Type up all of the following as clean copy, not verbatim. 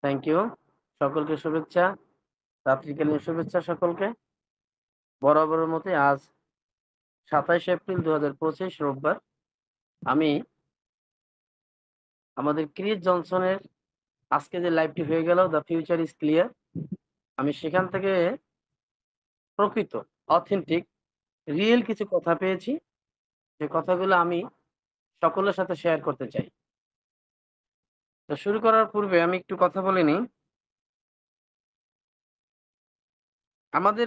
Thank you. সকলকে শুভেচ্ছা। রাত্রিকালীন শুভেচ্ছা সকলকে। বরাবরের মতোই আজ ২৭ এপ্রিল ২০২৫ রোববার। আমি আমাদের ক্রিস জনসনের আজকে যে লাইভটি হয়ে গেল, দ্য ফিউচার ইজ ক্লিয়ার। আমি সেখান থেকে প্রকৃত, অথেন্টিক, রিয়েল কিছু কথা পেয়েছি। যে কথাগুলো আমি সকলের সাথে শেয়ার করতে চাই। তো শুরু করার পূর্বে আমি একটু কথা বলে নিই। আমাদের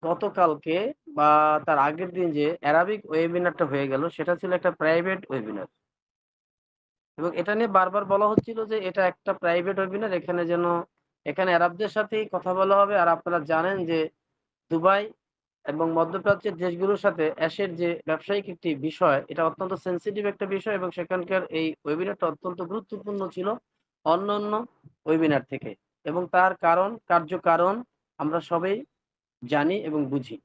গতকালকে বা তার আগের দিন যে অ্যারাবিক ওয়েবিনারটা হয়ে গেল, সেটা ছিল একটা প্রাইভেট ওয়েবিনার। এবং এটা নিয়ে বারবার বলা হচ্ছিল যে এটা একটা প্রাইভেট ওয়েবিনার, এখানে আরবদের সাথেই কথা বলা হবে। আর আপনারা জানেন যে দুবাই এবং মধ্যপ্রাচ্যের দেশগুলোর সাথে অ্যাশের যে ব্যবসায়িক একটি বিষয়, এটা অত্যন্ত সেনসিটিভ একটা বিষয় এবং সেখানকার এই ওয়েবিনারটা অত্যন্ত গুরুত্বপূর্ণ ছিল অন্যান্য ওয়েবিনার থেকে। এবং তার কার্যকারণ আমরা সবাই জানি এবং বুঝি।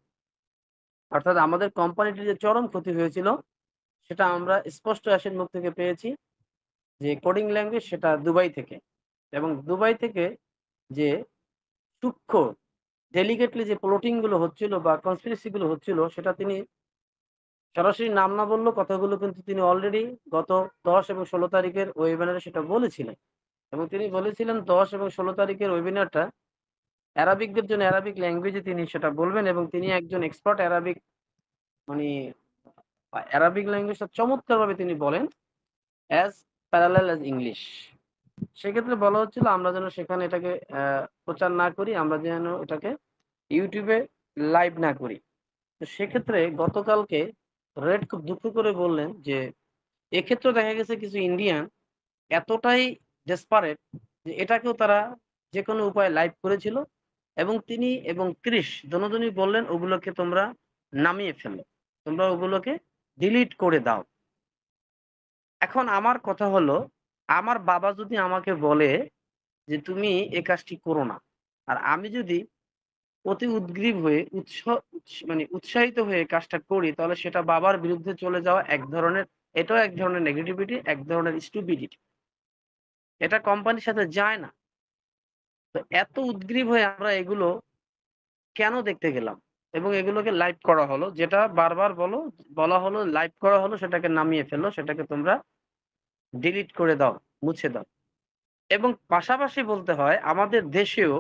অর্থাৎ আমাদের কোম্পানিটির যে চরম ক্ষতি হয়েছিল, সেটা আমরা স্পষ্ট অ্যাশের মুখ থেকে পেয়েছি। যে কোডিং ল্যাঙ্গুয়েজ সেটা দুবাই থেকে, এবং দুবাই থেকে যে সূক্ষ্ম ডেলিগেটলি যে প্লটিং গুলো হচ্ছিল বা কনস্পিরেসি গুলো হচ্ছিল, সেটা তিনি সরাসরি নাম না বললেও কথাগুলো কিন্তু তিনি অলরেডি গত ১০ এবং ১৬ তারিখের ওয়েবিনারে সেটা বলেছিলেন। এবং তিনি বলেছিলেন ১০ এবং ১৬ তারিখের ওয়েবিনারটা অ্যারাবিকদের জন্য অ্যারাবিক ল্যাঙ্গুয়েজে তিনি সেটা বলবেন, এবং তিনি একজন এক্সপার্ট অ্যারাবিক, মানে অ্যারাবিক ল্যাঙ্গুয়েজটা চমৎকারভাবে তিনি বলেন, অ্যাজ প্যারালাল অ্যাজ ইংলিশ। সেক্ষেত্রে বলা হচ্ছিল আমরা যেন সেখানে এটাকে প্রচার না করি, আমরা যেন এটাকে ইউটিউবে লাইভ না করি। তো সেক্ষেত্রে গতকালকে রেড খুব দুঃখ করে বললেন যে এক্ষেত্রেও দেখা গেছে কিছু ইন্ডিয়ান এতটাই ডেসপারেট যে এটাকেও তারা যেকোনো উপায়ে লাইভ করেছিল, এবং তিনি এবং ক্রিস দোনোজনই বললেন ওগুলোকে তোমরা নামিয়ে ফেলো, তোমরা ওগুলোকে ডিলিট করে দাও। এখন আমার কথা হলো, আমার বাবা যদি আমাকে বলে যে তুমি এ কাজটি করো না, আর আমি যদি অতি উদগ্রীব হয়ে উৎসাহিত হয়ে কাজটা করি, তাহলে সেটা বাবার বিরুদ্ধে চলে যাওয়া এক ধরনের, এটাও এক ধরনের নেগেটিভিটি, এক ধরনের স্টুপিডিটি। এটা কোম্পানির সাথে যায় না। তো এত উদগ্রীব হয়ে আমরা এগুলো কেন দেখতে গেলাম? এবং এগুলোকে লাইভ করা হলো। যেটা বারবার বলা হলো, লাইভ করা হলো, সেটাকে নামিয়ে ফেলো, সেটাকে তোমরা ডিলিট করে দাও, মুছে দাও। এবং পাশাপাশি বলতে হয় আমাদের দেশেও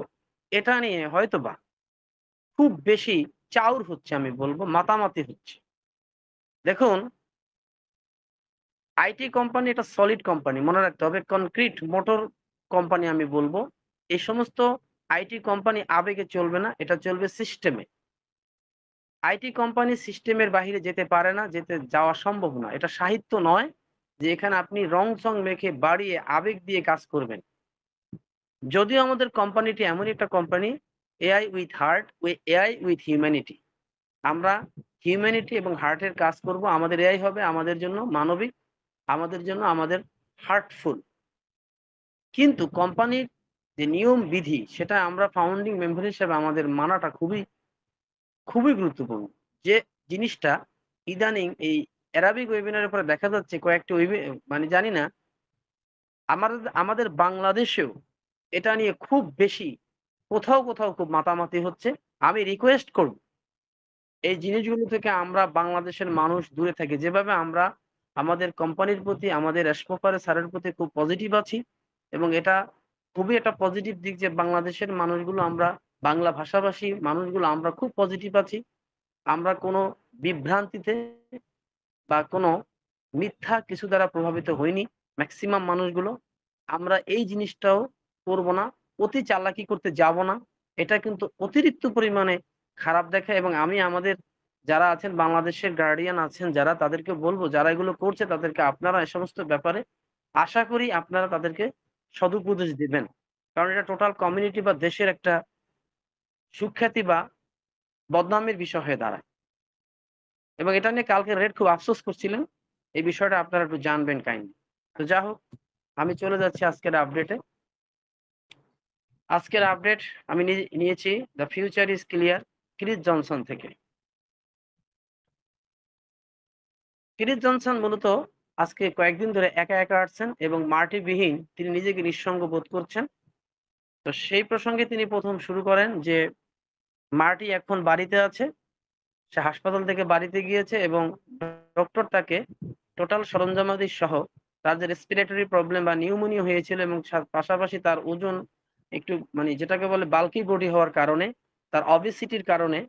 এটা নিয়ে হয়তোবা খুব বেশি চাউর হচ্ছে, আমি বলব মাতামাতি হচ্ছে। দেখুন, আইটি কোম্পানি এটা সলিড কোম্পানি। মনে রাখতে হবে কনক্রিট মোটর কোম্পানি আমি বলব। এই সমস্ত আইটি কোম্পানি আবেগে চলবে না, এটা চলবে সিস্টেমে। আইটি কোম্পানি সিস্টেমের বাহিরে যেতে পারে না, যাওয়া সম্ভব না। এটা সাহিত্য নয় যে এখানে আপনি রং-চং মেখে বাড়িয়ে আবেগ দিয়ে কাজ করবেন। যদিও আমাদের কোম্পানিটি এমনই একটা company, AI with heart, AI with humanity. আমরা হিউম্যানিটি এবং হার্টের কাজ করব। আমাদের এআই হবে আমাদের জন্য মানবিক, আমাদের জন্য আমাদের হার্টফুল। কিন্তু কোম্পানির যে নিয়ম বিধি, সেটা আমরা ফাউন্ডিং মেম্বার হিসেবে আমাদের মানাটা খুবই গুরুত্বপূর্ণ। যে জিনিসটা ইদানিং এই অ্যারাবিক ওয়েবিনারের পরে দেখা যাচ্ছে, কয়েকটি মানে জানি না, আমাদের বাংলাদেশেও এটা নিয়ে খুব বেশি কোথাও খুব মাতামাতি হচ্ছে। আমি রিকোয়েস্ট করব এই জিনিসগুলো থেকে আমরা বাংলাদেশের মানুষ দূরে থাকি। যেভাবে আমরা আমাদের কোম্পানির প্রতি, আমাদের এশপোকার স্যারের প্রতি খুব পজিটিভ আছি, এবং এটা খুবই একটা পজিটিভ দিক যে বাংলাদেশের মানুষগুলো, আমরা বাংলা ভাষাভাষী মানুষগুলো আমরা খুব পজিটিভ আছি। আমরা কোনো বিভ্রান্তিতে বা কোনো মিথ্যা কিছু দ্বারা প্রভাবিত হইনি মেক্সিমাম মানুষগুলো। আমরা এই জিনিসটাও করব না। অতি চালাকি করতে যাব না। এটা কিন্তু অতিরিক্ত পরিমাণে খারাপ দেখায়, এবং আমি আমাদের যারা আছেন, বাংলাদেশের গার্ডিয়ান আছেন যারা, তাদেরকে বলব যারা এগুলো করছে তাদেরকে আপনারা এ সমস্ত ব্যাপারে আশা করি আপনারা তাদেরকে সদুপদেশ দিবেন। কারণ এটা টোটাল কমিউনিটি বা দেশের একটা সুখ্যাতি বা বদনামের বিষয় হয়ে দাঁড়ায়। এবং এটা নিয়ে কালকে রেড খুব আফসোস করছিলেন। এই বিষয়টা আপনারা একটু জানবেন কাইন্ডলি। তো যা হোক, আমি চলে যাচ্ছি আজকের আপডেটে। আজকের আপডেট আমি নিয়েছি the future is clear, Chris Johnson থেকে। ক্রিস জনসন মূলত আজকে কয়েকদিন ধরে একা আসছেন এবং মার্টিবিহীন তিনি নিজেকে নিঃসঙ্গ বোধ করছেন। তো সেই প্রসঙ্গে তিনি ১ম শুরু করেন যে মার্টি এখন বাড়িতে আছে। সে হাসপাতাল থেকে বাড়িতে গিয়েছে এবং ডক্টর তাকে টোটাল সরঞ্জামাদি সহ তার যে রেসপিরেটরি প্রবলেম বা নিউমোনিয়া হয়েছিল এবং পাশাপাশি তার ওজন একটু মানে যেটাকে বলে বাল্কি বডি হওয়ার কারণে, তার ওবেসিটির কারণে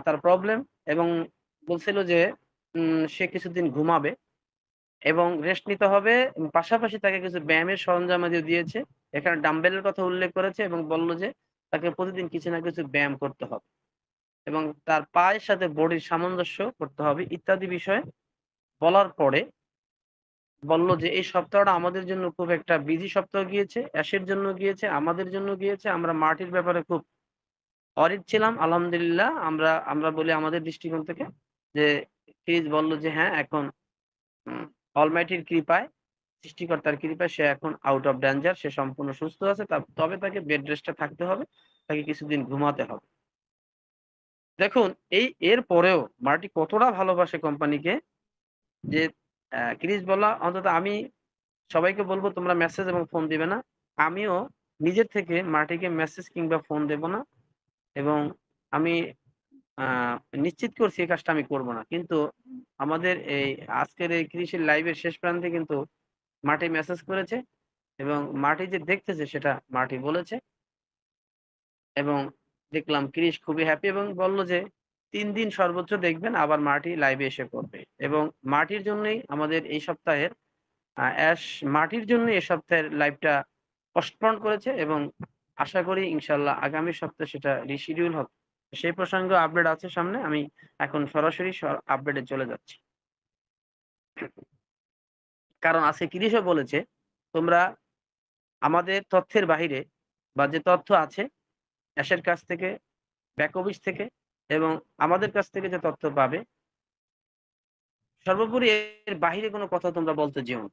তার প্রবলেম এবং বলছিল যে সে কিছুদিন ঘুমাবে এবং রেস্ট নিতে হবে। পাশাপাশি তাকে কিছু ব্যায়ামের সরঞ্জামাদিও দিয়েছে। এখানে ডাম্বেলের কথা উল্লেখ করেছে এবং বলল যে তাকে প্রতিদিন কিছু না কিছু ব্যায়াম করতে হবে এবং তার পায়ের সাথে বডির সামঞ্জস্য করতে হবে ইত্যাদি বিষয়ে বলার পরে বলল যে এই সপ্তাহটা আমাদের জন্য খুব একটা বিজি সপ্তাহ গিয়েছে। অ্যাশের জন্য গিয়েছে, আমাদের জন্য গিয়েছে। আমরা মার্টির ব্যাপারে খুব অরিড ছিলাম। আলহামদুলিল্লাহ আমরা বলি আমাদের দৃষ্টিকোণ থেকে যে ফিজ বলল যে হ্যাঁ, এখন হুম, অলমাইটির কৃপায়, সৃষ্টিকর্তার কৃপায় সে এখন আউট অফ ডেঞ্জার। সে সম্পূর্ণ সুস্থ আছে। তবে তাকে বেড রেস্টে থাকতে হবে। তাকে কিছুদিন ঘুমাতে হবে। দেখুন এর পরেও মার্টি কতটা ভালোবাসে কোম্পানিকে যে ক্রিস বলা অন্তত আমি সবাইকে বলব তোমরা মেসেজ এবং ফোন দিবে না। আমিও নিজের থেকে মার্টিকে মেসেজ কিংবা ফোন দেব না এবং আমি আ নিশ্চিত করছি এই কাজটা আমি করব না। কিন্তু আমাদের এই আজকের এই কৃষির লাইভের শেষ প্রান্তে কিন্তু মার্টি মেসেজ করেছে এবং মার্টি যে দেখতেছে সেটা মার্টি বলেছে এবং দেখলাম ক্রিস খুবই হ্যাপি এবং বলল যে ৩ দিন সর্বোচ্চ দেখবেন আবার মার্টি লাইভে এসে পড়বে এবং মার্টির জন্যই আমাদের এই সপ্তাহের অ্যাশ মার্টির জন্যই এ সপ্তাহের লাইভটা পোস্টপোন করেছে এবং আশা করি ইনশাআল্লাহ আগামী সপ্তাহে সেটা রিশিডিউল হবে। সেই প্রসঙ্গে আপডেট আছে সামনে। আমি এখন সরাসরি আপডেটে চলে যাচ্ছি। কারণ আজকে ক্রিসও বলেছে, তোমরা আমাদের তথ্যের বাহিরে বা যে তথ্য আছে অ্যাশের কাছ থেকে, ব্যাক অফিস থেকে এবং আমাদের কাছ থেকে যে তথ্য পাবে, সর্বোপরি এর বাহিরে কোনো কথা তোমরা বলতে যেও না।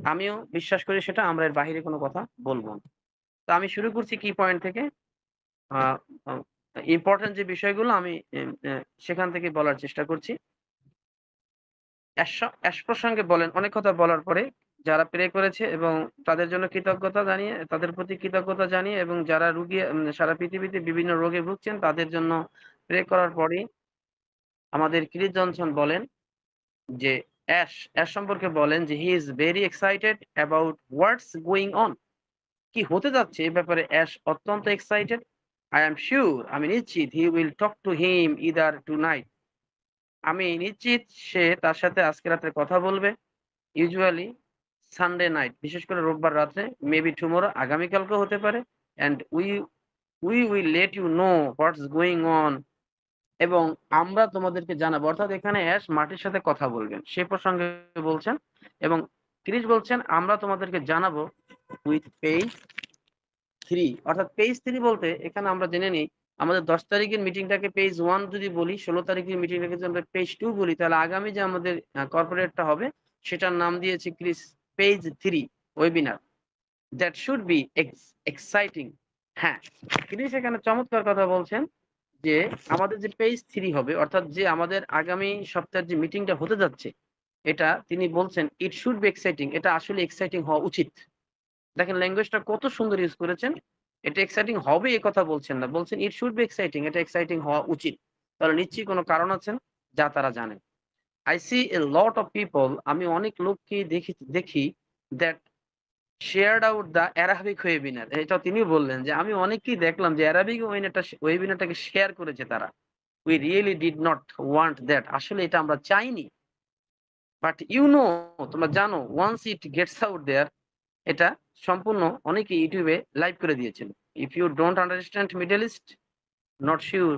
আমিও বিশ্বাস করি সেটা আমরা এর বাহিরে কোনো কথা বলব না। তো আমি শুরু করছি কি পয়েন্ট থেকে। আ আ ইম্পোর্টেন্ট যে বিষয়গুলো আমি এম এ সেখান থেকে বলার চেষ্টা করছি। অ্যাশ প্রসঙ্গে বলেন অনেক কথা বলার পরে যারা প্রে করেছে এবং তাদের জন্য কৃতজ্ঞতা জানিয়ে তাদের প্রতি কৃতজ্ঞতা জানিয়ে এবং যারা রুগী সারা পৃথিবীতে বিভিন্ন রোগে ভুগছেন তাদের জন্য প্রে করার পরেই আমাদের ক্রিস জনসন বলেন যে অ্যাশ সম্পর্কে বলেন যে he is very excited about what's going on. কি হতে যাচ্ছে এ ব্যাপারে অ্যাশ অত্যন্ত এক্সাইটেড। আই অ্যাম সিউর আমি নিশ্চিত he will talk to him either tonight. আমি নিশ্চিত সে তার সাথে আজকে রাত্রে কথা বলবে। ইউজুয়ালি সানডে নাইট বিশেষ করে রোববার রাত্রে, মেবি টুমরো আগামীকালকেও হতে পারে। And we will let you know what's going on এবং আমরা তোমাদেরকে জানাবো। অর্থাৎ এখানে অ্যাশ মার্টির সাথে কথা বলবেন। সে প্রসঙ্গে বলছেন এবং ক্রিস বলছেন আমরা তোমাদেরকে জানাবো উইথ পেজ 3 অর্থাৎ পেজ 3 বলতে এখানে আমরা জেনে নিই আমাদের ১০ তারিখের মিটিংটাকে পেজ 1 যদি বলি, ১৬ তারিখের মিটিংটাকে যদি আমরা পেজ 2 বলি তাহলে আগামী যে আমাদের কর্পোরেটটা হবে সেটার নাম দিয়েছি Chris page 3 webinar. That should be exciting. হ্যাঁ, ক্রিস এখানে চমৎকার কথা বলছেন যে আমাদের যে পেজ 3 হবে অর্থাৎ যে আমাদের আগামী সপ্তাহের যে মিটিংটা হতে যাচ্ছে এটা তিনি বলছেন ইট শুড বি এক্সাইটিং। এটা আসলে এক্সাইটিং হওয়া উচিত। দেখেন ল্যাঙ্গুয়েজটা কত সুন্দর ইউজ করেছেন। এটা এক্সাইটিং হবে এ কথা বলছেন না। বলছেন ইট শুড বি এক্সাইটিং। এটা এক্সাইটিং হওয়া উচিত। তাহলে নিশ্চয়ই কোনো কারণ আছেন যা তারা জানেন। I see a lot of people আমি অনেক লোককে দেখি that shared out the Arabic webinar এটাও তিনি বললেন যে আমি অনেককেই দেখলাম যে অ্যারাবিক ওয়েবিনারটাকে শেয়ার করেছে তারা। We really did not want that আসলে এটা আমরা চাইনি। বাট ইউ নো তোমরা জানো once it gets out there এটা সম্পূর্ণ অনেকে ইউটিউবে লাইভ করে দিয়েছিল। If you don't understand Middle East, not sure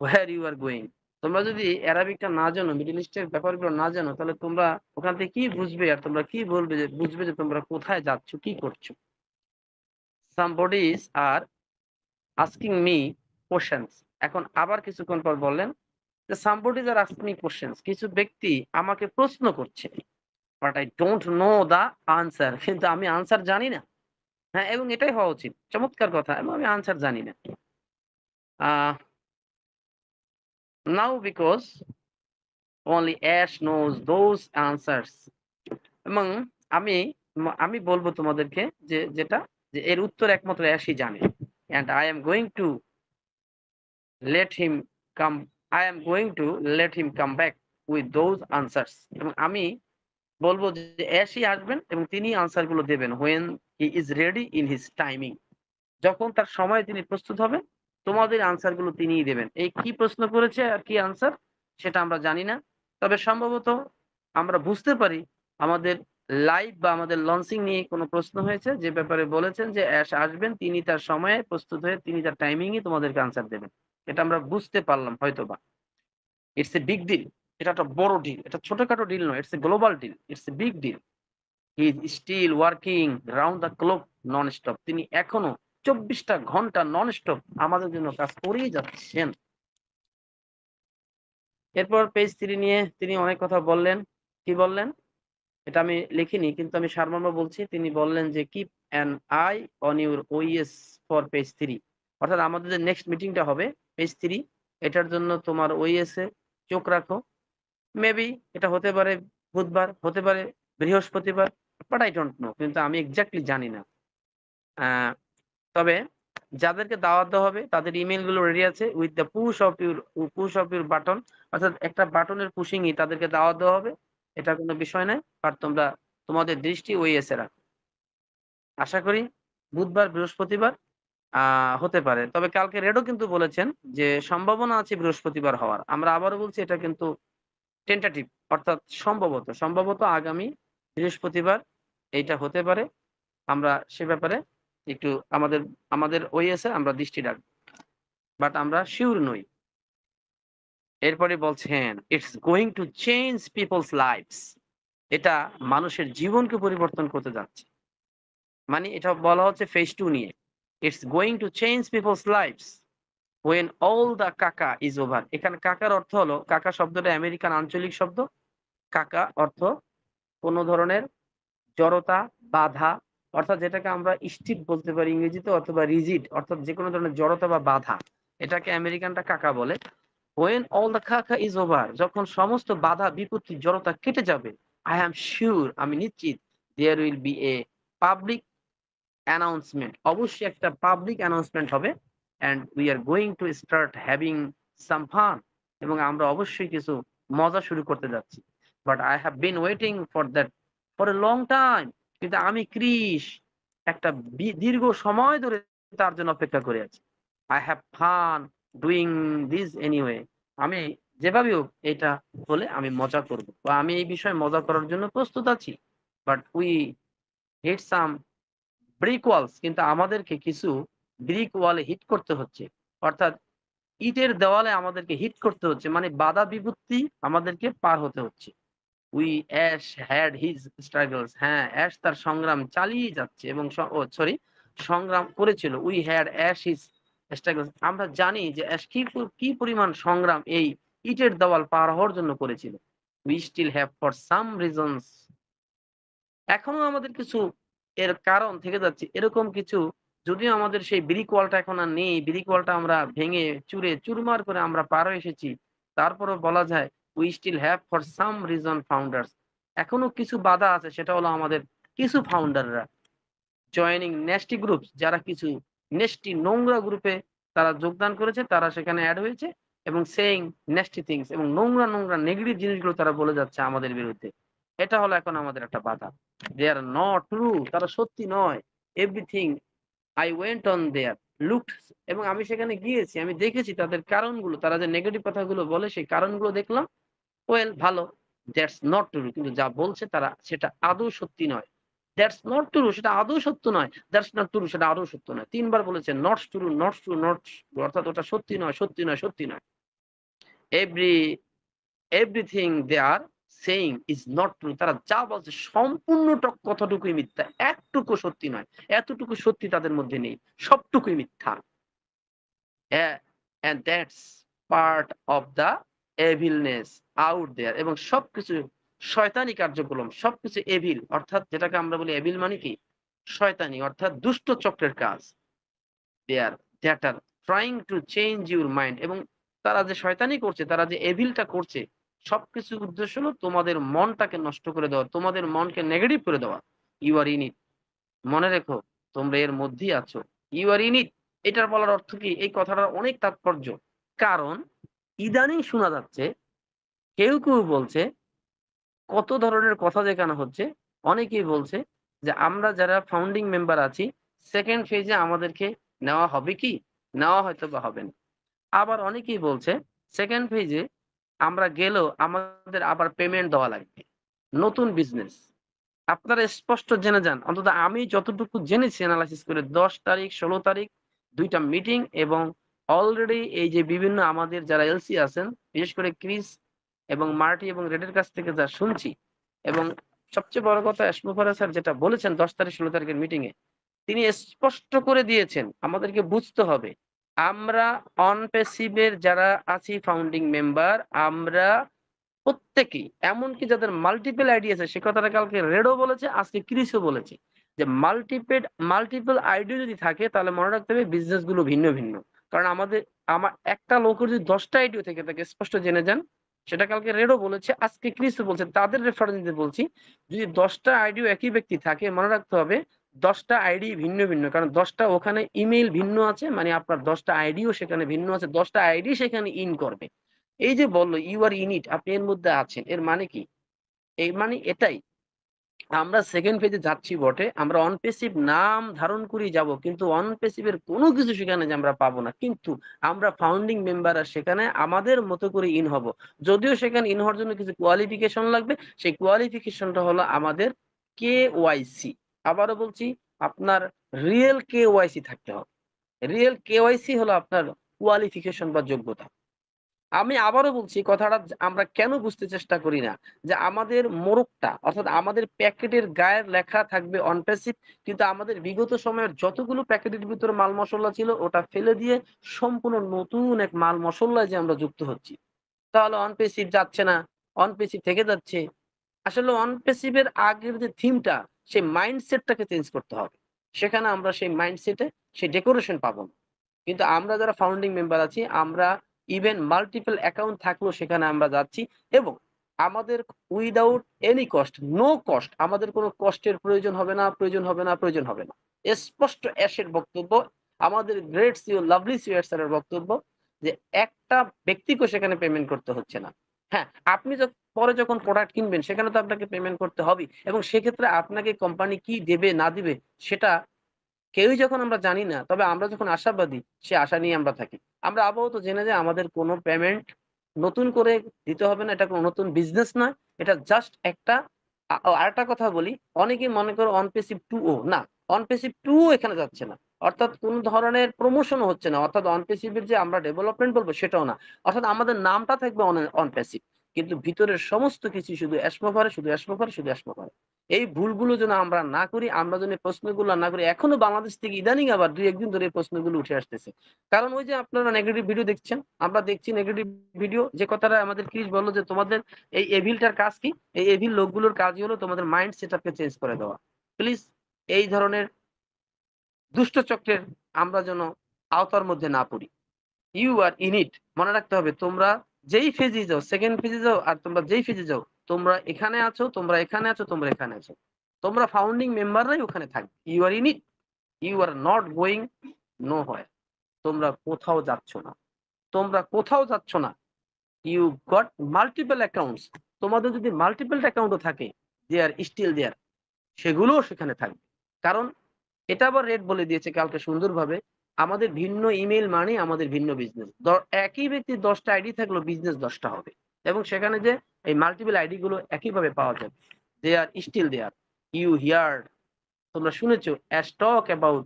where you are going. তোমরা যদি অ্যারাবিকটা না জানো, মিডল ইস্টের ব্যাপারগুলো না জানো, তাহলে তোমরা ওখান থেকে কি বুঝবে আর তোমরা কি বলবে যে বুঝবে যে তোমরা কোথায় যাচ্ছ, কি করছো? Some bodies are asking me questions. এখন আবার কিছুক্ষণ পর বললেন যে some bodies are asking me questions. কিছু ব্যক্তি আমাকে প্রশ্ন করছে। But I don't know the answer. কিন্তু আমি আনসার জানি না। হ্যাঁ, এবং এটাই হওয়া উচিত। চমৎকার কথা এবং আমি আনসার জানি না। আ now because only Ash knows those answers. এবং আমি আমি বলবো তোমাদেরকে যে এর উত্তর একমাত্র অ্যাশই জানে। And I am going to let him come I am going to let him come back with those answers এবং আমি বলবো যে অ্যাশই আসবেন এবং তিনি আনসার গুলো দেবেন when he is ready in his timing যখন তার সময় তিনি প্রস্তুত হবেন তোমাদের আনসার গুলো তিনিই দেবেন। এই কি প্রশ্ন করেছে আর কি আনসার সেটা আমরা জানি না, তবে সম্ভবত আমরা বুঝতে পারি আমাদের লাইভ বা আমাদের লঞ্চিং নিয়ে কোনো প্রশ্ন হয়েছে যে ব্যাপারে বলেছেন যে অ্যাশ আসবেন, তিনি তার সময়ে প্রস্তুত হয়ে তিনি তার টাইমিং এ তোমাদেরকে আনসার দেবেন। এটা আমরা বুঝতে পারলাম হয়তোবা। It's a big deal. এটা একটা বড় ডিল। এটা ছোটখাটো ডিল নয়। It's a global deal. It's a big deal. He is still working round the clock non stop. তিনি এখনো ২৪টা ঘন্টা নন স্টপ আমাদের জন্য কাজ করেই যাচ্ছেন। এরপর পেজ 3 নিয়ে তিনি অনেক কথা বললেন। কি বললেন? এটা আমি লিখিনি কিন্তু আমি সারমর্ম বলছি। তিনি বললেন যে keep an I on your OS for page 3 অর্থাৎ আমাদের যে নেক্সট মিটিংটা হবে পেজ 3 এটার জন্য তোমার ওএস এ চোখ রাখো। মেবি এটা হতে পারে বুধবার, হতে পারে বৃহস্পতিবার, বাট আই ডোন্ট নো। কিন্তু আমি এক্সাক্টলি জানি না। আ তবে যাদেরকে দাওয়াত দেওয়া হবে তাদের ইমেইল গুলো রেডি আছে with the push of your button অর্থাৎ একটা বাটনের পুশিংই তাদেরকে দাওয়াত দেওয়া হবে। এটা কোনো বিষয় নয়। বাট তোমরা তোমাদের দৃষ্টি ওএস এ রাখো। আশা করি বুধবার, বৃহস্পতিবার আ হতে পারে। তবে কালকে রেডও কিন্তু বলেছেন যে সম্ভাবনা আছে বৃহস্পতিবার হওয়ার। আমরা আবারও বলছি এটা কিন্তু টেন্টেটিভ অর্থাৎ সম্ভবত আগামী বৃহস্পতিবার এইটা হতে পারে। আমরা সে ব্যাপারে একটু আমাদের আমাদের ওএস এ আমরা দৃষ্টি রাখব। বাট আমরা সিউর নই। এরপরে বলছেন, "it's going to change people's lives" এটা মানুষের জীবনকে পরিবর্তন করতে যাচ্ছে। মানে এটা বলা হচ্ছে ফেজ 2 নিয়ে। "It's going to change people's lives when all the কাকা is over" এখানে কাকার অর্থ হলো, কাকা শব্দটা আমেরিকান আঞ্চলিক শব্দ। কাকা অর্থ কোন ধরনের জড়তা, বাধা অর্থাৎ যেটাকে আমরা স্টিফ বলতে পারি ইংরেজিতে অথবা রিজিড অর্থাৎ যেকোনো ধরনের জড়তা বা বাধা। এটাকে আমেরিকানরা কাকা বলে। When all the কাকা is over যখন সমস্ত বাধা, বিপত্তি, জড়তা কেটে যাবে, I am sure আমি নিশ্চিত there will be a public announcement অবশ্যই একটা পাবলিক অ্যানাউন্সমেন্ট হবে and we are going to start having some fun এবং আমরা অবশ্যই কিছু মজা শুরু করতে যাচ্ছি। But I have been waiting for that for a long time কিন্তু আমি ক্রিস একটা দীর্ঘ সময় ধরে তার জন্য অপেক্ষা করে আছি। I have fun doing this anyway আমি যেভাবেই হোক এটা হলে আমি মজা করব বা আমি এই বিষয়ে মজা করার জন্য প্রস্তুত আছি। But we hit some brick walls কিন্তু আমাদেরকে কিছু ব্রিক ওয়ালে হিট করতে হচ্ছে। অর্থাৎ ইটের দেওয়ালে আমাদেরকে হিট করতে হচ্ছে। মানে বাধা বিপত্তি আমাদেরকে পার হতে হচ্ছে। We ash had his struggles হ্যাঁ, অ্যাশ তার সংগ্রাম চালিয়ে যাচ্ছে এবং সংগ্রাম করেছিল। We had ash his struggles আমরা জানি যে অ্যাশ কি পরিমাণ সংগ্রাম এই ইটের দেওয়াল পার হওয়ার জন্য করেছিল। We still have for some reasons এখনো আমাদের কিছু এর কারণ থেকে যাচ্ছে। এরকম কিছু যদিও আমাদের সেই ব্রিক ওয়ালটা এখন আর নেই, ব্রিক ওয়ালটা আমরা ভেঙে চুরে চুরমার করে আমরা পার হয়ে এসেছি। তারপরেও বলা যায় we still have for some reason founders এখনো কিছু বাধা আছে সেটা হলো আমাদের কিছু ফাউন্ডাররা জয়েনিং নেস্টি গ্রুপস যারা কিছু নেস্টি নোংরা গ্রুপে তারা যোগদান করেছে, তারা সেখানে এড হয়েছে এবং সেইং নেস্টি থিংস এবং নোংরা নেগেটিভ জিনিসগুলো তারা বলে যাচ্ছে আমাদের বিরুদ্ধে। এটা হলো এখন আমাদের একটা বাধা। They are not true তারা সত্যি নয়। Everything I went on there looked এবং আমি সেখানে গিয়েছি। আমি দেখেছি তাদের কারণগুলো। তারা যে নেগেটিভ কথাগুলো বলে সেই কারণগুলো দেখলাম। ওয়েল ভালো। দ্যাটস নট ট্রু কিন্তু যা বলছে তারা সেটা আদৌ সত্যি নয়। দ্যাটস নট ট্রু সেটা আদৌ সত্য নয়। দ্যাটস নট ট্রু সেটা আদৌ সত্য নয়। ৩ বার বলেছেন নটস ট্রু, নটস ট্রু, নটস অর্থাৎ ওটা সত্যি নয়, সত্যি নয়, সত্যি নয়। Every everything they are saying is not true তারা যা বলছে সম্পূর্ণ কথাটুকুই মিথ্যা। একটুকু সত্যি নয়। এতটুকু সত্যি তাদের মধ্যে নেই। সবটুকুই মিথ্যা। And that's part of the evilness out there এবং সবকিছু শয়তানি কার্যক্রম সবকিছু এভিল অর্থাৎ যেটাকে আমরা বলি এভিল মানে কি শয়তানি অর্থাৎ দুষ্ট চক্রের কাজ there that are trying to change your mind এবং তারা যে শয়তানি করছে তারা যে এভিলটা করছে সবকিছুর উদ্দেশ্য হলো তোমাদের মনটাকে নষ্ট করে দেওয়া, তোমাদের মনকে নেগেটিভ করে দেওয়া। You are in it. মনে রেখো তোমরা এর মধ্যেই আছো। You are in it. এটার বলার অর্থ কি? এই কথাটার অনেক তাৎপর্য। কারণ ইদানিং শোনা যাচ্ছে কেউ বলছে, কত ধরনের কথা যেখানে হচ্ছে, অনেকেই বলছে যে আমরা যারা ফাউন্ডিং মেম্বার আছি 2nd ফেজে আমাদেরকে নেওয়া হবে কি? নেওয়া হয়তোবা হবে না। আবার অনেকেই বলছে 2nd ফেজে আমরা গেলেও আমাদের আবার পেমেন্ট দেওয়া লাগবে। নতুন বিজনেস। আপনারা স্পষ্ট জেনে যান। অন্তত আমি যতটুকু জেনেছি এনালাইসিস করে ১০ তারিখ, ১৬ তারিখ ২ টা মিটিং এবং অলরেডি এই যে বিভিন্ন আমাদের যারা এলসি আছেন, বিশেষ করে ক্রিস এবং মার্টি এবং রেডের কাছ থেকে যা শুনছি এবং সবচেয়ে বড় কথা এসমোফারা স্যার যেটা বলেছেন ১০ তারিখ, ১৬ তারিখের মিটিং এ, তিনি স্পষ্ট করে দিয়েছেন আমাদেরকে বুঝতে হবে। আমরা অন প্যাসিভ এর যারা আছি ফাউন্ডিং মেম্বার আমরা প্রত্যেকেই এমনকি যাদের মাল্টিপল আইডি আছে সে কথাটা কালকে রেডও বলেছে, আজকে ক্রিসও বলেছে যে মাল্টিপল আইডি যদি থাকে তাহলে মনে রাখতে হবে বিজনেস গুলো ভিন্ন। কারণ আমার একটা লোকের যদি 10টা আইডিও থেকে থাকে স্পষ্ট জেনে যান, সেটা কালকে রেডও বলেছে, আজকে ক্রিসও বলছে, তাদের রেফারেন্স দিতে বলছি। যদি 10টা আইডিও একই ব্যক্তি থাকে মনে রাখতে হবে 10টা আইডি ভিন্ন। কারণ 10টা ওখানে ইমেইল ভিন্ন আছে, মানে আপনার 10টা আইডিও সেখানে ভিন্ন আছে, 10টা আইডি সেখানে ইন করবে। এই যে বলল ইউ আর ইন ইট, আপনি এর মধ্যে আছেন, এর মানে কি? এর মানে এটাই, আমরা 2nd ফেজে যাচ্ছি বটে, আমরা অন প্যাসিভ নাম ধারণ করেই যাব, কিন্তু অন প্যাসিভ এর কোনো কিছু সেখানে যে আমরা পাবো না। কিন্তু আমরা ফাউন্ডিং মেম্বাররা সেখানে আমাদের মতো করে ইন হব। যদিও সেখানে ইন হওয়ার জন্য কিছু কোয়ালিফিকেশন লাগবে, সেই কোয়ালিফিকেশনটা হলো আমাদের কেওয়াইসি। আবারও বলছি, আপনার রিয়েল কেওয়াইসি থাকতে হবে। রিয়েল কেওয়াইসি হলো আপনার কোয়ালিফিকেশন বা যোগ্যতা। আমি আবারও বলছি কথাটা, আমরা কেন বুঝতে চেষ্টা করি না যে আমাদের মোড়কটা অর্থাৎ আমাদের প্যাকেটের গায়ের লেখা থাকবে অন প্যাসিভ, কিন্তু আমাদের বিগত সময়ের যতগুলো প্যাকেটের ভিতরে মাল মশলা ছিল ওটা ফেলে দিয়ে সম্পূর্ণ নতুন এক মাল মশলায় যে আমরা যুক্ত হচ্ছি, তাহলে অন প্যাসিভ যাচ্ছে না, অন প্যাসিভ থেকে যাচ্ছে। আসলে অন প্যাসিভ এর আগের যে থিমটা, সেই মাইন্ডসেটটাকে চেঞ্জ করতে হবে। সেখানে আমরা সেই মাইন্ডসেটে সেই ডেকোরেশন পাবো না। কিন্তু আমরা যারা ফাউন্ডিং মেম্বার আছি আমরা ইভেন মাল্টিপল অ্যাকাউন্ট থাকলেও সেখানে আমরা যাচ্ছি এবং আমাদের without any cost, no cost, আমাদের কোনো কষ্টের প্রয়োজন হবে না। স্পষ্ট অ্যাশের বক্তব্য, আমাদের গ্রেট সিও লাভলি সিও স্যারের বক্তব্য যে একটা ব্যক্তিকেও সেখানে পেমেন্ট করতে হচ্ছে না। হ্যাঁ, আপনি পরে যখন প্রোডাক্ট কিনবেন সেখানে তো আপনাকে পেমেন্ট করতে হবে এবং সেক্ষেত্রে আপনাকে কোম্পানি কি দেবে না দিবে সেটা কেউই যখন আমরা জানি না, তবে আমরা যখন আশাবাদী, সে আশা নিয়ে আমরা থাকি। আমরা আপাতত জেনে যাই আমাদের কোনো পেমেন্ট নতুন করে দিতে হবে না। এটা কোনো নতুন বিজনেস নয়। এটা জাস্ট একটা আরেকটা কথা বলি, অনেকেই মনে করে অন প্যাসিভ 2 না, অন প্যাসিভ 2 এখানে যাচ্ছে না। অর্থাৎ কোন ধরনের প্রমোশনও হচ্ছে না। অর্থাৎ অন প্যাসিভ এর যে আমরা ডেভেলপমেন্ট বলবো সেটাও না। অর্থাৎ আমাদের নামটা থাকবে অন প্যাসিভ। কিন্তু ভিতরের সমস্ত কিছু শুধু এসমো করে। এই ভুলগুলো যেন আমরা না করি, আমরা যেন প্রশ্নগুলো না করি। এখনো বাংলাদেশ থেকে ইদানিং আবার ২-১ দিন ধরে এই প্রশ্নগুলো উঠে আসতেছে। কারণ ওই যে আপনারা নেগেটিভ ভিডিও দেখছেন, আমরা দেখছি নেগেটিভ ভিডিও। যে কথাটা আমাদের ক্রিস বলল যে তোমাদের এই এভিলটার কাজ কি? এই এভিল লোকগুলোর কাজই হলো তোমাদের মাইন্ড সেটআপকে চেঞ্জ করে দেওয়া। প্লিজ এই ধরনের দুষ্ট চক্রের আমরা যেন আওতার মধ্যে না পড়ি। You are in it. মনে রাখতে হবে তোমরা যেই ফেজে যাও, 2nd ফেজে যাও আর তোমরা যেই ফেজে যাও, তোমরা এখানে আছো, তোমরা এখানে আছো, তোমরা এখানে আছো। তোমরা ফাউন্ডিং মেম্বাররাই ওখানে থাকবে। You are in it. You are not going nowhere. তোমরা কোথাও যাচ্ছ না। তোমরা কোথাও যাচ্ছ না। You got multiple accounts. তোমাদের যদি মাল্টিপল অ্যাকাউন্টও থাকে, দে আর স্টিল দেয়ার। সেগুলোও সেখানে থাকবে। কারণ এটা আবার রেড বলে দিয়েছে কালকে সুন্দরভাবে, আমাদের ভিন্ন ইমেইল মানে আমাদের ভিন্ন বিজনেস। একই ব্যক্তির 10টা আইডি থাকলেও বিজনেস 10টা হবে এবং সেখানে যে এই মাল্টিপল আইডি গুলো একইভাবে পাওয়া যাবে। দে আর স্টিল দেয়ার। ইউ হিয়ার, তোমরা শুনেছো অ্যাজ টক অ্যাবাউট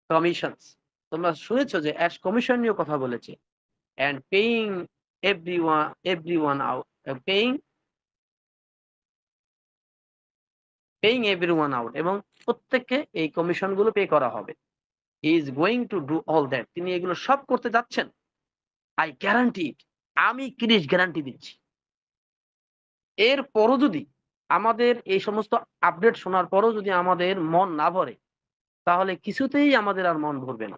কমিশনস। তোমরা শুনেছো যে অ্যাশ কমিশন নিয়েও কথা বলেছে। And paying everyone out, paying everyone out, এবং প্রত্যেককে এই কমিশন গুলো পে করা হবে। He is going to do all that. তিনি এগুলো সব করতে যাচ্ছেন। আই গ্যারান্টি ইট। আমি ক্রিস গ্যারান্টি দিচ্ছি। এরপরও যদি আমাদের এই সমস্ত আপডেট শোনার পরও যদি আমাদের মন না ভরে, তাহলে কিছুতেই আমাদের আর মন ভরবে না।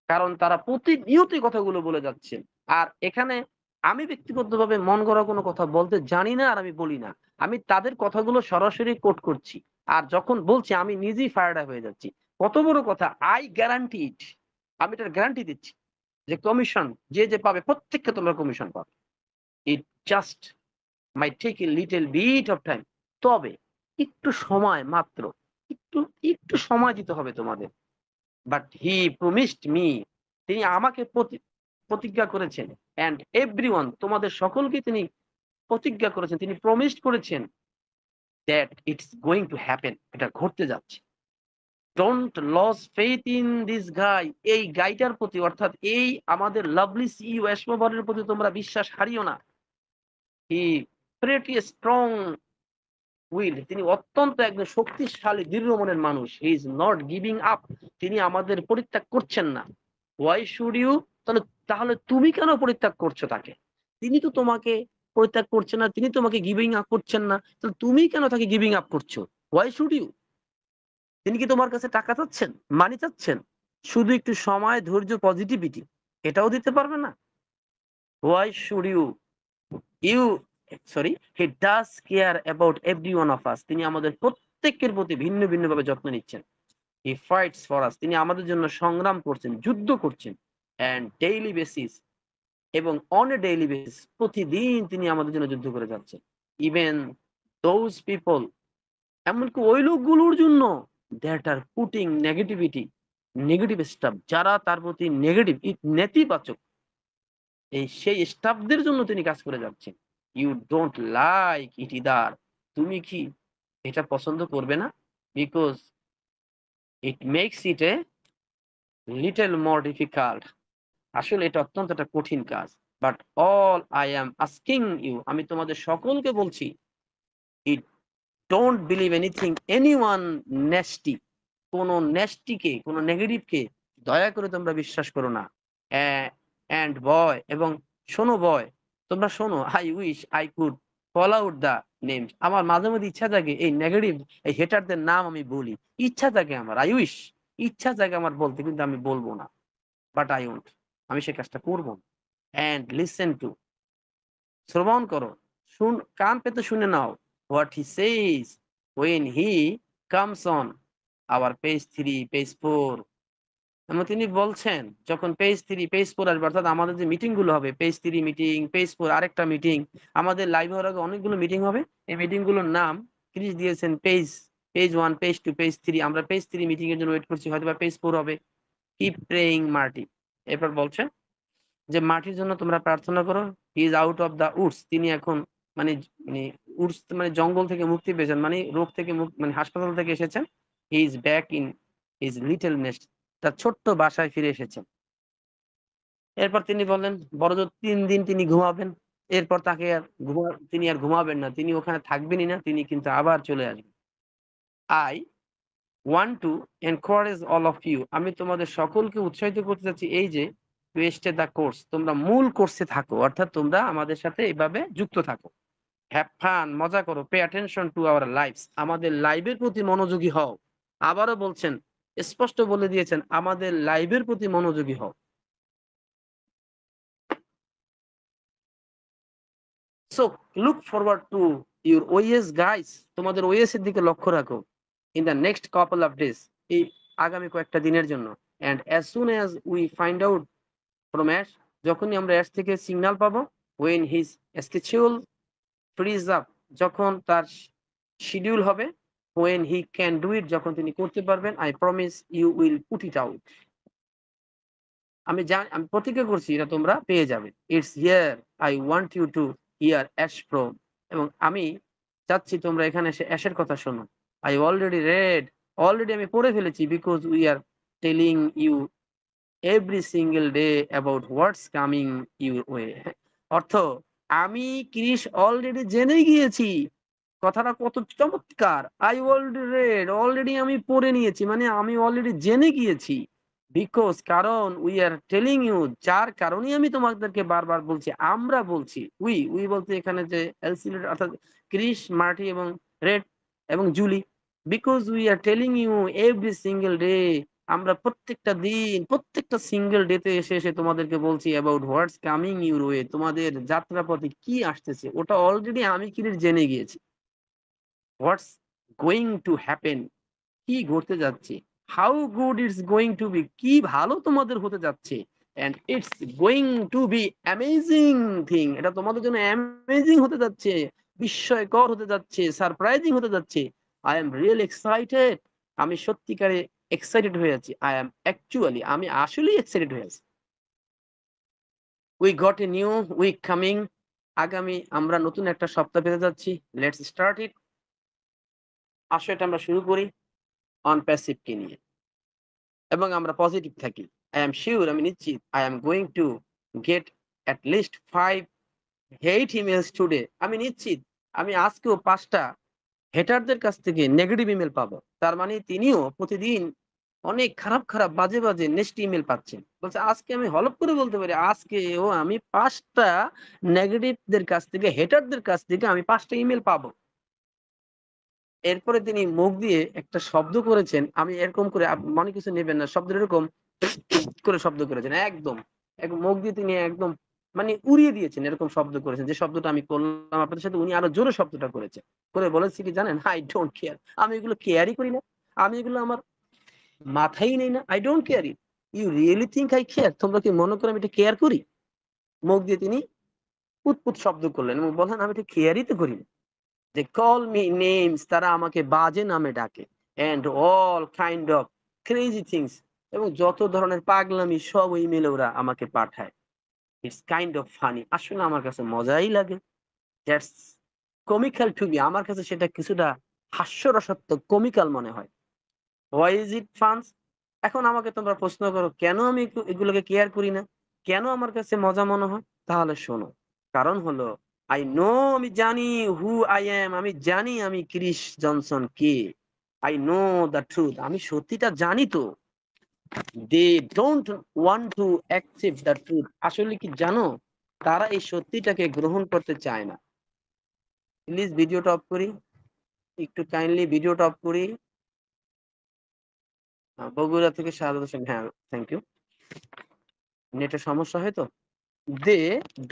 কারণ তারা প্রতিনিয়ত এই কথাগুলো বলে যাচ্ছেন। আর এখানে আমি ব্যক্তিগতভাবে মন গড়া কোনো কথা বলতে জানি না আর আমি বলি না। আমি তাদের কথাগুলো সরাসরি কোট করছি। আর যখন বলছি আমি নিজেই ফায়ার্ড আপ হয়ে যাচ্ছি। কত বড় কথা! I guarantee it আমি এটার গ্যারান্টি দিচ্ছি যে কমিশন যে পাবে প্রত্যেককে তোমরা কমিশন পাবে। It just might take a little bit of time তবে একটু সময় মাত্র। একটু, একটু সময় দিতে হবে তোমাদের। বাট হি প্রমিসড মি তিনি আমাকে প্রতিজ্ঞা করেছেন অ্যান্ড এভরিওয়ান তোমাদের সকলকে তিনি প্রতিজ্ঞা করেছেন, তিনি প্রমিসড করেছেন that it's going to happen এটা ঘটতে যাচ্ছে। Don't lose faith in this guy এই গাইটার প্রতি অর্থাৎ এই আমাদের লাভলি সিইও এসমোবরের প্রতি তোমরা বিশ্বাস হারিও না। হি প্রিটি স্ট্রং উইল তিনি অত্যন্ত একজন শক্তিশালী দৃঢ় মনের মানুষ। He is not giving up তিনি আমাদের পরিত্যাগ করছেন না। হোয়াই শুড ইউ তাহলে তুমি কেন পরিত্যাগ করছো তাকে? তিনি তো তোমাকে পরিত্যাগ করছেন না, তিনি তোমাকে গিভিং আপ করছেন না। তাহলে তুমি কেন তাকে গিভিং আপ করছো? Why should you? তিনি কি তোমার কাছে টাকা চাচ্ছেন? মানি চাচ্ছেন? শুধু একটু সময়, ধৈর্য, পজিটিভিটি এটাও দিতে পারবে না? Why should you you sorry he does care about every one of us তিনি আমাদের প্রত্যেকের প্রতি ভিন্ন ভিন্ন ভাবে যত্ন নিচ্ছেন। হি ফাইটস ফর আস তিনি আমাদের জন্য সংগ্রাম করছেন, যুদ্ধ করছেন অ্যান্ড ডেইলি বেসিস এবং অন এ ডেইলি বেসিস প্রতিদিন তিনি আমাদের জন্য যুদ্ধ করে যাচ্ছেন। ইভেন দোজ পিপল এমনকি ওই লোকগুলোর জন্য that R putting negative staff যারা তার প্রতি নেগেটিভ নেতিবাচক সেই স্টাফদের জন্য তিনি কাজ করে যাচ্ছেন। You don't like it either তুমি কি এটা পছন্দ করবে না? Because it makes it a little more difficult আসলে এটা অত্যন্ত একটা কঠিন কাজ। But all I am asking you আমি তোমাদের সকলকে বলছি it don't believe anything anyone nasty কোন নেস্টিকে কোন নেগেটিভকে দয়া করে তোমরা বিশ্বাস করো না। অ্যান্ড বয় এবং শোনো বয় তোমরা শোনো I wish I could call out the names আমার মাঝে মধ্যে ইচ্ছা জাগে এই নেগেটিভ এই হেটারদের নাম আমি বলি ইচ্ছা জাগে আমার আই উইশ ইচ্ছা জাগে আমার বলতে কিন্তু আমি বলবো না। বাট আই ওন্ট আমি সে কাজটা করব না। অ্যান্ড লিসেন টু শ্রবণ করো কান পেতে শুনে নাও what he says when he comes on our page 3 page 4 এবং তিনি বলছেন যখন পেজ 3 পেজ 4 আসবে অর্থাৎ আমাদের যে মিটিং গুলো হবে পেজ 3 মিটিং পেজ 4 আরেকটা মিটিং আমাদের লাইভ হওয়ার আগে অনেকগুলো মিটিং হবে এই মিটিং গুলোর নাম ক্রিস দিয়েছেন পেজ 1 পেজ 2 পেজ 3 আমরা পেজ 3 মিটিং এর জন্য ওয়েট করছি হয়তোবা পেজ 4 হবে। কিপ প্রেইং মার্টি এরপর বলছেন যে মাটির জন্য তোমরা প্রার্থনা করো he is out of the woods তিনি এখন মানে মানে উডস মানে জঙ্গল থেকে মুক্তি পেয়েছেন মানে রোগ থেকে মানে হাসপাতাল থেকে এসেছেন। He is back in his little nest তার ছোট্ট বাসায় ফিরে এসেছেন। এরপর তিনি বললেন বড়জোর ৩ দিন তিনি ঘুমাবেন। এরপর তাকে আর তিনি আর ঘুমাবেন না। তিনি ওখানে থাকবেনই না। তিনি কিন্তু আবার চলে আসবেন। I want to encourage all of you আমি তোমাদের সকলকে উৎসাহিত করতে চাচ্ছি এই যে to stay the course তোমরা মূল কোর্সে থাকো অর্থাৎ তোমরা আমাদের সাথে এভাবে যুক্ত থাকো। হ্যাভ ফান মজা করো pay attention to our lives আমাদের লাইভের প্রতি মনোযোগী হও। আবারও বলছেন স্পষ্ট বলে দিয়েছেন আমাদের লাইভের প্রতি মনোযোগী হও। So look forward to your OS guys তোমাদের ওএস এর দিকে লক্ষ্য রাখো in the next couple of days এই আগামী কয়েকটা দিনের জন্য and as soon as we find out from Ash যখনই আমরা অ্যাশ থেকে সিগন্যাল পাবো when his schedule frees up যখন তার শিডিউল হবে when he can do it যখন তিনি করতে পারবেন I promise you will put it out আমি প্রতিজ্ঞা করছি এটা তোমরা পেয়ে যাবে। It's here I want you to hear Ash from এবং আমি চাচ্ছি তোমরা এখানে এসে অ্যাশের কথা শোনো। আই অলরেডি আমি পড়ে ফেলেছি because we are telling you every single day about what's coming your way অর্থ আমি ক্রিস অলরেডি জেনে গিয়েছি কথাটা কত চমৎকার। আই অলরেডি আমি পড়ে নিয়েছি মানে আমি অলরেডি জেনে গিয়েছি বিকজ কারণ উই আর টেলিং ইউ যার কারণেই আমি তোমাদেরকে বারবার বলছি আমরা বলছি উই বলতে এখানে যে এলসিডি অর্থাৎ ক্রিস মার্টি এবং রেড এবং Julie because we are telling you every single day আমরা প্রত্যেকটা দিন, প্রত্যেকটা সিঙ্গেল ডেতে এসে তোমাদেরকে বলছি about what's coming your way. তোমাদের যাত্রাপথে কি আসতেছে ওটা অলরেডি আমি ক্লিয়ার জেনে গিয়েছি। হোয়াটস গোইং টু হ্যাপেন, কি ঘটতে যাচ্ছে। How good it's going to be, কি ভালো তোমাদের হতে যাচ্ছে। And it's going to be amazing thing, এটা তোমাদের জন্য অ্যামেজিং হতে যাচ্ছে, বিস্ময়কর হতে যাচ্ছে, সারপ্রাইজিং হতে যাচ্ছে। আই এম রিয়েল এক্সাইটেড, আমি সত্যিকারে এক্সাইটেড হয়ে আছি। আই এম অ্যাকচুয়ালি, আমি আসলেই এক্সাইটেড হয়ে আছি। We got a new week coming, আগামী আমরা নতুন একটা সপ্তাহ পেতে যাচ্ছি। Let's start it. আসো এটা আমরা শুরু করি অন প্যাসিভ কে নিয়ে, এবং আমরা পজিটিভ থাকি। আই এম সিউর, আমি নিশ্চিত। I am going to get at least 5 hate emails today, আমি নিশ্চিত আমি আজকেও 5টা হেটারদের কাছ থেকে নেগেটিভ ইমেইল পাবো। তার মানে তিনিও প্রতিদিন অনেক খারাপ, খারাপ বাজে, বাজে নেস্টি ইমেইল পাচ্ছেন। বলছে আজকে আমি হলফ করে বলতে পারি আজকেও আমি 5টা নেগেটিভদের কাছ থেকে, হেটারদের কাছ থেকে আমি 5টা ইমেইল পাবো। এরপরে তিনি মুখ দিয়ে একটা শব্দ করেছেন। আমি এরকম করে মনে কিছু নেবেন না। শব্দটা এরকম করে শব্দ করেছেন। একদম, মুখ দিয়ে তিনি একদম মানে উড়িয়ে দিয়েছেন। এরকম শব্দ করেছেন। যে শব্দটা আমি করলাম আপনাদের সাথে, উনি আরো জোরে শব্দটা করেছেন। করে বলেছে কি জানেন? I don't care. আমি এগুলো কেয়ারই করি না। আমি এগুলো আমার মাথায় নেই না। I don't care it. You really think I care? তোমরা কি মনে করো আমি এটা কেয়ার করি? মুখ দিয়ে তিনি উৎপুট শব্দ করলেন এবং বললেন আমি এটা কেয়ারই তো করি না। They call me names, তারা আমাকে বাজে নামে ডাকে। And all kind of crazy things, এবং যত ধরনের পাগলামি সব ইমেইলে ওরা আমাকে পাঠায়। It's kind of funny, আসলে আমার কাছে মজাই লাগে। That's comical to me, আমার কাছে সেটা কিছুটা হাস্যরসাত্মক, কমিক্যাল মনে হয়। Why is it fun? এখন আমাকে তোমরা প্রশ্ন করো কেন আমি এগুলোকে কেয়ার করি না? কেন আমার কাছে মজা মনে হয়? তাহলে শোনো। কারণ হলো I know, আমি জানি who I am, আমি জানি আমি Chris Johnson K. I know the truth, আমি সত্যিটা জানি তো। They don't want to accept the truth, আসলে কি জানো? তারা এই সত্যিটাকে গ্রহণ করতে চায় না। প্লিজ ভিডিওটা অফ করি। একটু কাইন্ডলি ভিডিওটা অফ করি। বগুড়া থেকে শাহাদাত হোসেন, হ্যাঁ, থ্যাংক ইউ। নেটের সমস্যা হয় তো। They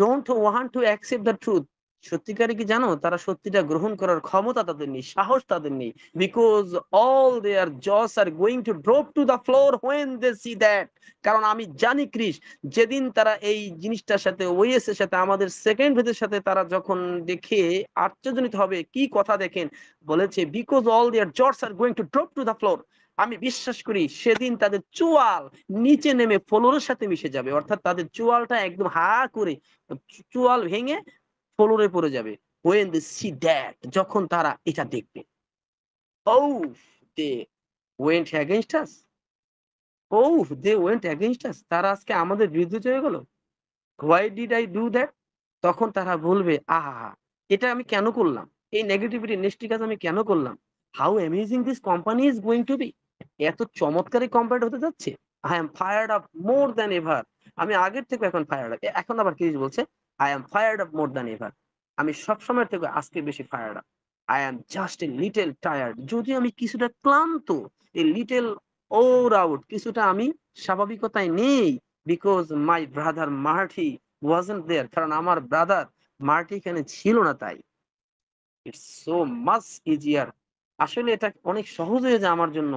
don't want to accept the truth, সত্যিকারে কি জানো তারা সত্যিটা গ্রহণ করার ক্ষমতা তাদের নেই, সাহস তাদের নেই। Because all their jaws are going to drop to the floor when they see that, কারণ আমি জানি ক্রিস, যেদিন তারা এই জিনিসটার সাথে ওএস এর সাথে আমাদের সেকেন্ড ভেদের সাথে তারা যখন দেখে আশ্চর্যজনিত হবে। কি কথা দেখেন, বলেছে because all their jaws are going to drop to the floor, আমি বিশ্বাস করি সেদিন তাদের চোয়াল নিচে নেমে ফ্লোরের সাথে মিশে যাবে। অর্থাৎ তাদের চোয়ালটা একদম হা করে চোয়াল ভেঙে ফ্লোরে পড়ে যাবে। when they see that, যখন তারা এটা দেখবে। oh they went against us, they went against us, তারা আজকে আমাদের বিরুদ্ধে চলে গেল। why did I do that? তখন তারা বলবে আহা, এটা আমি কেন করলাম? এই নেগেটিভিটি নেক্সট কাজ আমি কেন করলাম? How amazing this company is going to be, এত চমৎকার এই কোম্পানিটা হতে যাচ্ছে। I am fired up more than ever, আমি আগের থেকে এখন ফায়ার্ড আপ। এখন আবার কি বলছে? I am fired up more than ever, আমি সব সময় থেকে আজকে বেশি fired up. I am just a little tired, যদিও আমি কিছুটা ক্লান্ত। এ লিটল ওর আউট, কিছুটা আমি স্বাভাবিকতায় নেই। Because my brother মার্টি wasn't there, কারণ আমার ব্রাদার মার্টি এখানে ছিল না। তাই ইটস সো মাচ ইজিয়ার, আসলে এটা অনেক সহজ হয়ে যায় আমার জন্য।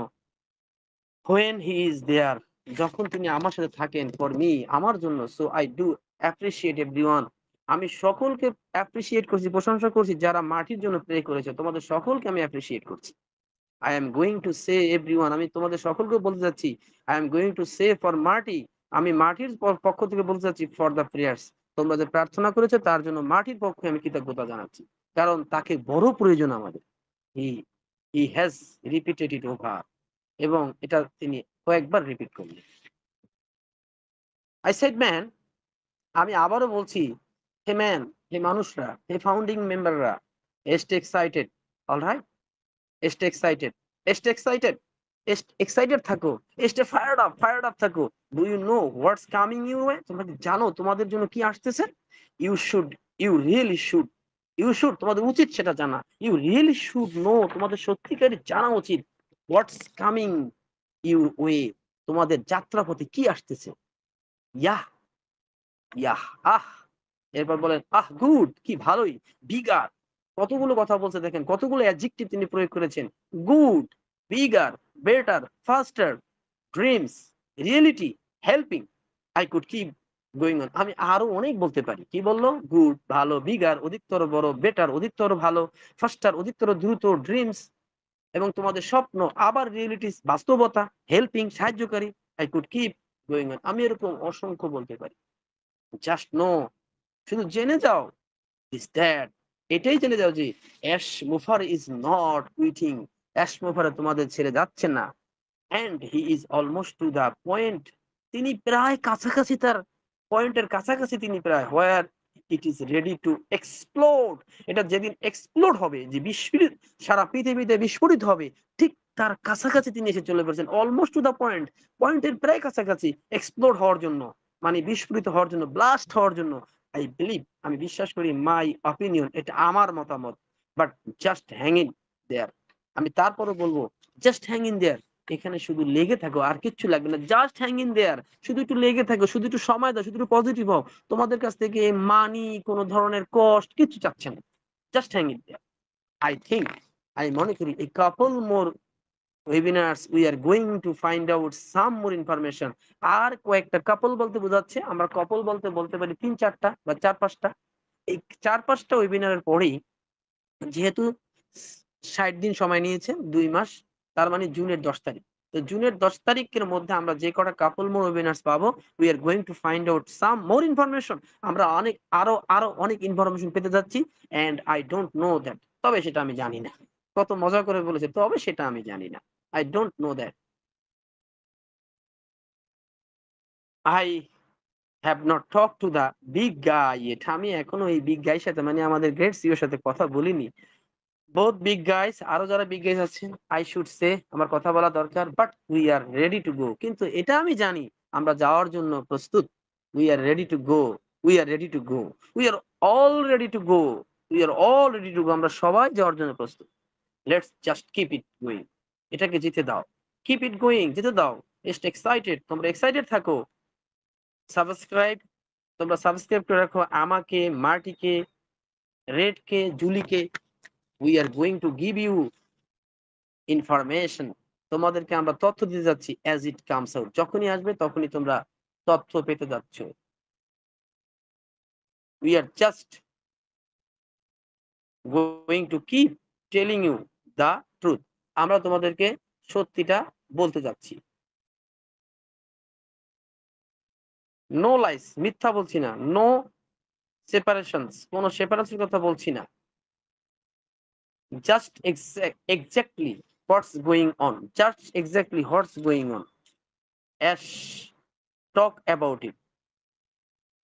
when he is there, যখন তিনি আমার সাথে থাকেন, ফর মি, আমার জন্য। So I do appreciate everyone, আমি সকলকে অ্যাপ্রিশিয়েট করছি, প্রশংসা করছি যারা মার্টির জন্য প্রে করেছে। তোমাদের সকলকে আমি অ্যাপ্রিশিয়েট করছি। I am going to say everyone, আমি তোমাদের সকলকে বলতে যাচ্ছি I am going to say for মার্টি, আমি মার্টির পক্ষ থেকে বলতে যাচ্ছি ফর দ্য প্রেয়ার্স, তোমরা যে প্রার্থনা করেছো তার জন্য মার্টির পক্ষে আমি কৃতজ্ঞতা জানাচ্ছি। কারণ তাকে বড় প্রয়োজন আমাদের। He he has repeated it over, এবং এটা তিনি কয়েকবার রিপিট করলেন। আই সেড ম্যান, আমি আবারও বলছি, হে ম্যান, হে মানুষরা, হে ফাউন্ডিং মেম্বাররা, stay excited, alright, stay excited, stay excited, excited থাকো, স্টে ফায়ার্ড আপ থাকো। Do you know what's coming your way? তোমরা কি জানো তোমাদের জন্য কি আসতেছে? You should, you really should, you should, তোমাদের উচিত সেটা জানা। ইউ রিয়েলি শুড নো, তোমাদের সত্যিকারই জানা উচিত হোয়াটস কামিং ইউর ওয়ে, তোমাদের যাত্রাপথে কি আসতেছে? ইয়াহ, ইয়াহ, আহ! এরপর বলেন, আহ গুড! কি ভালোই। বিগার কতগুলো কথা বলছে দেখেন, কতগুলো অ্যাডজেক্টিভ তিনি প্রয়োগ করেছেন। Good, bigger, better, ফাস্টার, dreams, reality, helping. I could keep going on. আমি আরো অনেক বলতে পারি। কি বলল? গুড, ভালো, বিগার, অধিকতর বড়, বেটার, অধিকতর ভালো, ফাস্টার, অধিকতর দ্রুত, ড্রিমস এবং তোমাদের স্বপ্ন, আবার রিয়েলিটিস, বাস্তবতা, হেল্পিং, সাহায্যকারী। I could keep going on. আমি এরকম অসংখ্য বলতে পারি। জাস্ট নো, শুধু জেনে যাও is that, এটাই জেনে যাও যে Ash Mufar is not quitting. Ash Mufar তোমাদের ছেড়ে যাচ্ছে না। And he is almost to the point. তিনি প্রায় কাছাকাছি, তার পয়েন্টের কাছাকাছি তিনি প্রায়। Where it is ready to explode. এটা যেদিন এক্সপ্লোড হবে, যে বিস্ফোরিত, সারা পৃথিবীতে বিস্ফোরিত হবে, ঠিক তার কাছাকাছি তিনি এসে চলে পড়েছেন। অলমোস্ট টু দ্য পয়েন্ট, পয়েন্টের প্রায় কাছাকাছি, এক্সপ্লোড হওয়ার জন্য, মানে বিস্ফোরিত হওয়ার জন্য, ব্লাস্ট হওয়ার জন্য। আই বিলিভ, আমি বিশ্বাস করি, মাই অপিনিয়ন, এটা আমার মতামত। But just hang in their. আমি তারপরও বলবো, জাস্ট হ্যাং ইন দেয়ার। এখানে শুধু লেগে থাকো, আর কিচ্ছু লাগবে না। Just hang in their. শুধু একটু লেগে থাকো, শুধু একটু সময় দাও, শুধু একটু পজিটিভ হও। তোমাদের কাছ থেকে মানি, কোন ধরনের কষ্ট কিচ্ছু চাচ্ছে না। Just hang in their. I think, আমি মনে করি, a couple more webinars we are going to find out some more information. আর কয়েকটা কাপল বলতে বোঝাচ্ছে, আমরা কপল বলতে বলতে পারি ৩-৪টা বা ৪-৫টা। এই ৪-৫টা ওয়েবিনারের পরেই, যেহেতু ৬০ দিন সময় নিয়েছে, ২ মাস, তার মানে জুনের ১০ তারিখ। তো জুনের ১০ তারিখের মধ্যে আমরা যে কটা কাপল মোর ওয়েবিনার্স পাবো, we are going to find out some more information. আমরা আরো অনেক ইনফরমেশন পেতে যাচ্ছি। and I don't know that. তবে সেটা আমি জানি না। কত মজা করে বলেছে, তবে সেটা আমি জানি না। I don't know that. I have not talked to the big guy yet. আমি এখনো এই বিগ গাই সাথে, মানে আমাদের গ্রেট সিইও সাথে কথা বলিনি। বোথ বিগ গাইস, আরো যারা বিগ গাইস আছেন, আই শুড সে, আমার কথা বলা দরকার। But we are ready to go. কিন্তু এটা আমি জানি, আমরা যাওয়ার জন্য প্রস্তুত। We are ready to go. We are ready to go. We are all ready to go. We are all ready to go. আমরা সবাই যাওয়ার জন্য প্রস্তুত। Let's just keep it going. এটাকে যেতে দাও। কিপ ইট গোয়িং, যেতে দাও। জাস্ট এক্সাইটেড, তোমরা এক্সাইটেড থাকো। সাবস্ক্রাইব, তোমরা সাবস্ক্রাইব করে রাখো আমাকে, মার্টিকে, রেডকে, জুলিকে। We are going to give you information. তোমাদেরকে আমরা তথ্য দিতে যাচ্ছি অ্যাজ ইট কামস আউট। যখনই আসবে তখনই তোমরা তথ্য পেতে যাচ্ছ। We are just going to keep telling you the truth. আমরা তোমাদেরকে সত্যিটা বলতে যাচ্ছি। নো লাইস, মিথ্যা বলছি না। নো সেপারেশনস, কোন সেপারেশন কথা বলছি না। Just exactly what's going on. Just exactly what's going on. Ash talk about it.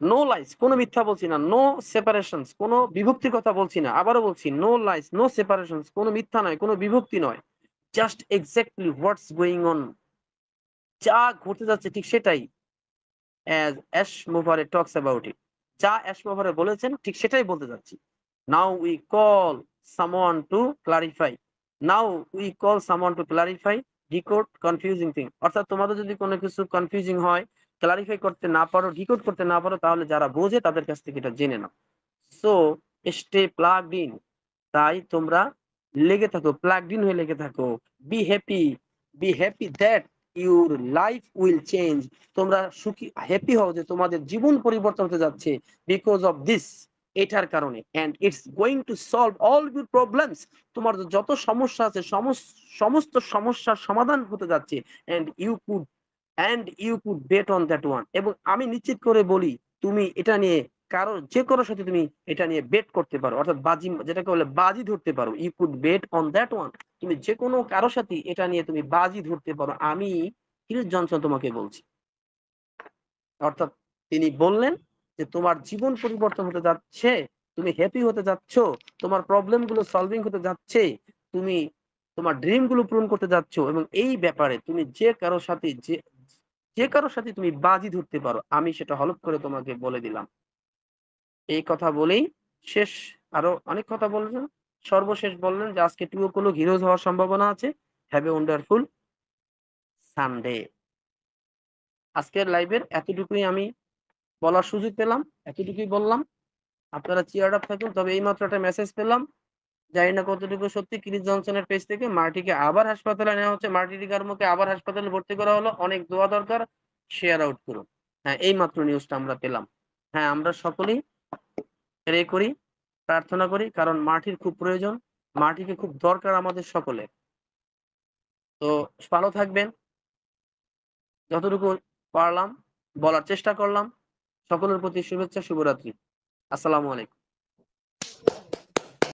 No lies, কোনো মিথ্যা বলছি না। নো সেপারেশনস, কোনো বিভক্তির কথা বলছি না। আবারও বলছি, নো লাইস, নো সেপারেশনস, কোনো মিথ্যা নয়, কোনো বিভক্তি নয়। Just exactly what's going on, যা ঘটতে যাচ্ছে ঠিক সেটাই। As Ashmore talks about it, যা অ্যাশ মোভারে বলেছেন ঠিক সেটাই বলতে যাচ্ছি। Now we call someone to clarify. Now we call someone to clarify, decode confusing thing. অর্থাৎ তোমাদের যদি কোনো কিছু কনফিউজিং হয়, ক্লারিফাই করতে না পারো, ডিকোড করতে না পারো, তাহলে যারা বোঝে তাদের কাছ থেকে এটা জেনে নাও। So stay plugged in. তাই তোমরা লেগে থাকো, প্লাগড ইন হয়ে লেগে থাকো। Be happy, be happy that your life will change. তোমরা সুখী, হ্যাপি হও যে তোমাদের জীবন পরিবর্তন হতে যাচ্ছে, বিকজ অফ দিস, এটার কারণে। And it's going to solve all your problems. তোমার যত সমস্যা আছে, সমস্ত সমস্যার সমাধান হতে যাচ্ছে। And you could, bet on that one. এবং আমি নিশ্চিত করে বলি, তুমি এটা নিয়ে যে কারোর সাথে তুমি এটা নিয়ে বেট করতে পারো, অর্থাৎ বাজি, যেটাকে বলে বাজি ধরতে পারো। You could bet on that one. তুমি যে কোনো কারোর সাথে এটা নিয়ে তুমি বাজি ধরতে পারো। আমি হিল জনসন তোমাকে বলছি। অর্থাৎ তিনি বললেন যে তোমার জীবন পরিবর্তন হতে যাচ্ছে, তুমি হ্যাপি হতে যাচ্ছ, তোমার প্রবলেম গুলো সলভিং হতে যাচ্ছে, তুমি তোমার ড্রিম গুলো পূরণ করতে যাচ্ছ। এবং এই ব্যাপারে তুমি যে কারোর সাথে তুমি বাজি ধরতে পারো। আমি সেটা হলফ করে তোমাকে বলে দিলাম। এই কথা বলেই শেষ। আরো অনেক কথা বললেন, সর্বশেষ বললেন যে আজকে 2 o'clock হিরোজ হওয়ার সম্ভাবনা আছে। Have a wonderful Sunday. আজকের লাইভের এতটুকুই আমি বলার সুযোগ পেলাম। এতটুকুই বললাম। আপনারা চিয়ার্ড আপ থাকুন। তবে এইমাত্র একটা মেসেজ পেলাম। জানি না কতটুকু সত্যি ক্রিস জনসনের পেজ থেকে মার্টিকে আবার হাসপাতালে নেওয়া হচ্ছে। মার্টি ডিকারমোকে আবার হাসপাতালে ভর্তি করা হলো। অনেক দোয়া দরকার। শেয়ার আউট করুন। হ্যাঁ, এইমাত্র নিউজটা আমরা পেলাম। হ্যাঁ, আমরা সকলেই প্রে করি, প্রার্থনা করি। কারণ মার্টির খুব প্রয়োজন। মার্টিকে খুব দরকার আমাদের সকলের। তো ভালো থাকবেন। যতটুকু পারলাম বলার চেষ্টা করলাম। সকলের প্রতি শুভেচ্ছা, শুভরাত্রি। আসসালামু আলাইকুম।